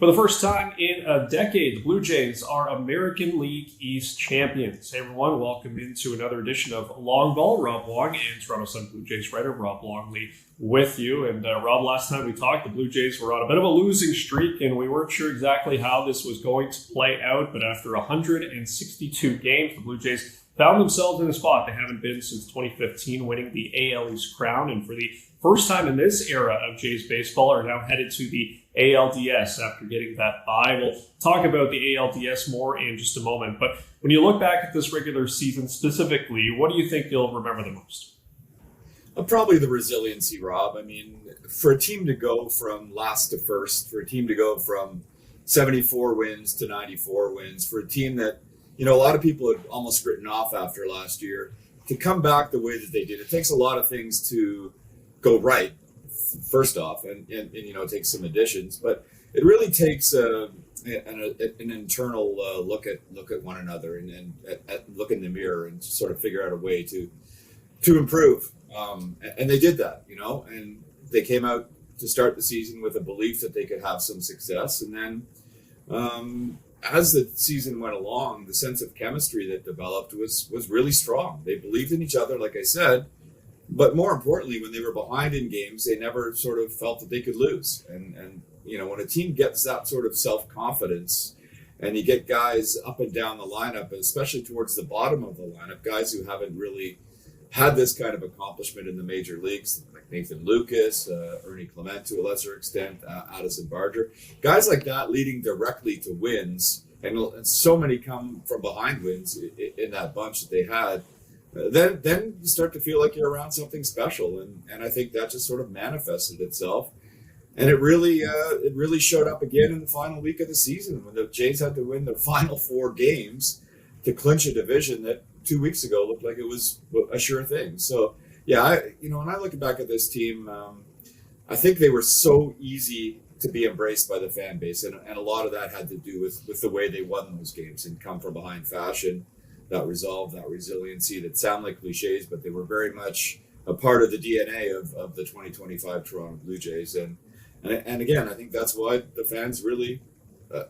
For the first time in a decade, the Blue Jays are American League East champions. Hey everyone, welcome into another edition of Long Ball. Rob Wong and Toronto Sun Blue Jays writer Rob Longley with you. And Rob, last time we talked, the Blue Jays were on a bit of a losing streak, and we weren't sure exactly how this was going to play out. But after 162 games, the Blue Jays found themselves in a spot they haven't been since 2015, winning the AL East crown. And for the first time in this era of Jays baseball, are now headed to the ALDS after getting that bye. We'll talk about the ALDS more in just a moment. But when you look back at this regular season specifically, what do you think you'll remember the most? Probably the resiliency, Rob. I mean, for a team to go from last to first, for a team to go from 74 wins to 94 wins, for a team that, you know, a lot of people had almost written off after last year, to come back the way that they did, it takes a lot of things to go right, first off, and you know, it takes some additions, but it really takes an internal look at one another and look in the mirror and sort of figure out a way to improve. And they did that, you know, and they came out to start the season with a belief that they could have some success. And then as the season went along, the sense of chemistry that developed was really strong. They believed in each other, like I said, but more importantly, when they were behind in games, they never sort of felt that they could lose. And you know, when a team gets that sort of self-confidence and you get guys up and down the lineup, especially towards the bottom of the lineup, guys who haven't really had this kind of accomplishment in the major leagues, like Nathan Lucas, Ernie Clement to a lesser extent, Addison Barger, guys like that leading directly to wins, and so many come from behind wins in that bunch that they had. Then you start to feel like you're around something special, and I think that just sort of manifested itself, and it really showed up again in the final week of the season when the Jays had to win their final 4 games to clinch a division that 2 weeks ago looked like it was a sure thing. So yeah, when I look back at this team, I think they were so easy to be embraced by the fan base, and a lot of that had to do with the way they won those games and come from behind fashion. That resolve, that resiliency, that sound like cliches, but they were very much a part of the DNA of the 2025 Toronto Blue Jays. And again, I think that's why the fans really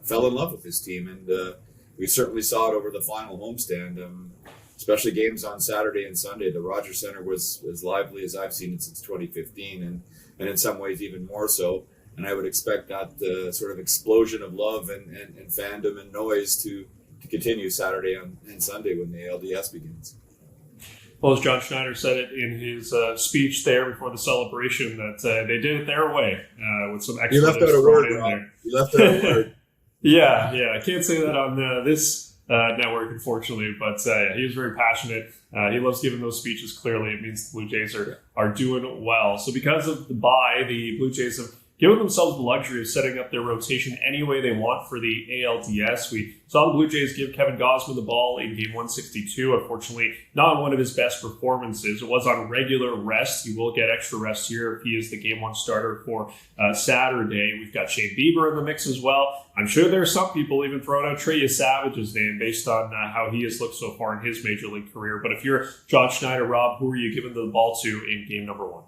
fell in love with this team. And we certainly saw it over the final homestand, especially games on Saturday and Sunday. The Rogers Center was as lively as I've seen it since 2015, and in some ways even more so. And I would expect that sort of explosion of love and fandom and noise to continue Saturday and Sunday when the ALDS begins. Well, as John Schneider said it in his speech there before the celebration, that they did it their way with some expletives. You left out a word, Rob. You left out a word. Yeah. I can't say that on this network, unfortunately, but he was very passionate. He loves giving those speeches. Clearly, it means the Blue Jays are doing well. So because of the bye, the Blue Jays have given themselves the luxury of setting up their rotation any way they want for the ALDS. We saw the Blue Jays give Kevin Gausman the ball in game 162. Unfortunately, not one of his best performances. It was on regular rest. He will get extra rest here if he is the game 1 starter for Saturday. We've got Shane Bieber in the mix as well. I'm sure there are some people even throwing out Trey Savage's name based on how he has looked so far in his major league career. But if you're John Schneider, Rob, who are you giving the ball to in game number 1?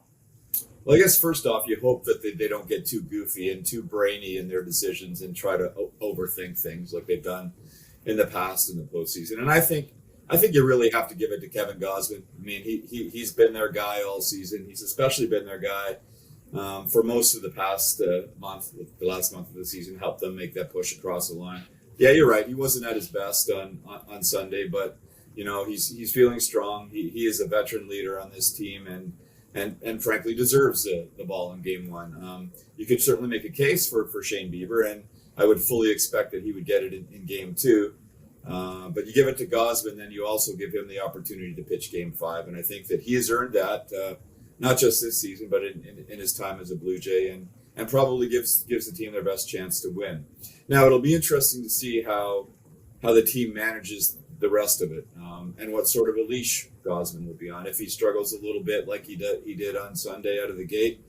Well, I guess first off, you hope that they don't get too goofy and too brainy in their decisions and try to overthink things like they've done in the past in the postseason. And I think you really have to give it to Kevin Gausman. I mean, he's been their guy all season. He's especially been their guy for most of the past month, the last month of the season, helped them make that push across the line. Yeah, you're right. He wasn't at his best on Sunday, but you know he's feeling strong. He is a veteran leader on this team, and frankly deserves the ball in game 1. You could certainly make a case for Shane Bieber, and I would fully expect that he would get it in game 2. But you give it to Gausman, then you also give him the opportunity to pitch game 5. And I think that he has earned that, not just this season, but in his time as a Blue Jay, and probably gives the team their best chance to win. Now, it'll be interesting to see how the team manages the rest of it, and what sort of a leash Gausman will be on. If he struggles a little bit like he did on Sunday out of the gate,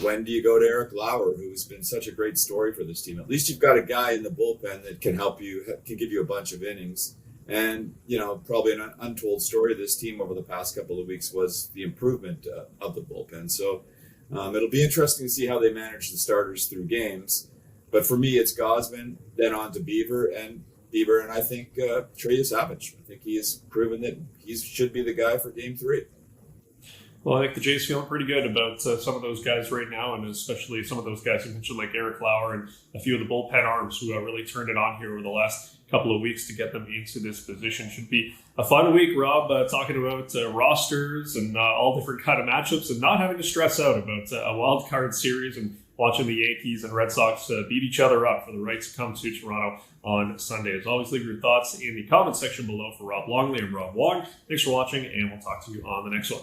when do you go to Eric Lauer, who's been such a great story for this team? At least you've got a guy in the bullpen that can help you, can give you a bunch of innings. And, you know, probably an untold story of this team over the past couple of weeks was the improvement of the bullpen. So it'll be interesting to see how they manage the starters through games. But for me, it's Gosman, then on to Beaver, and I think Trey Savage. I think he has proven that he should be the guy for Game 3. Well, I think the Jays feeling pretty good about some of those guys right now, and especially some of those guys you mentioned, like Eric Lauer and a few of the bullpen arms who really turned it on here over the last couple of weeks to get them into this position. Should be a fun week, Rob, talking about rosters and all different kind of matchups and not having to stress out about a wild card series and watching the Yankees and Red Sox beat each other up for the right to come to Toronto on Sunday. As always, leave your thoughts in the comment section below for Rob Longley and Rob Wong. Thanks for watching, and we'll talk to you on the next one.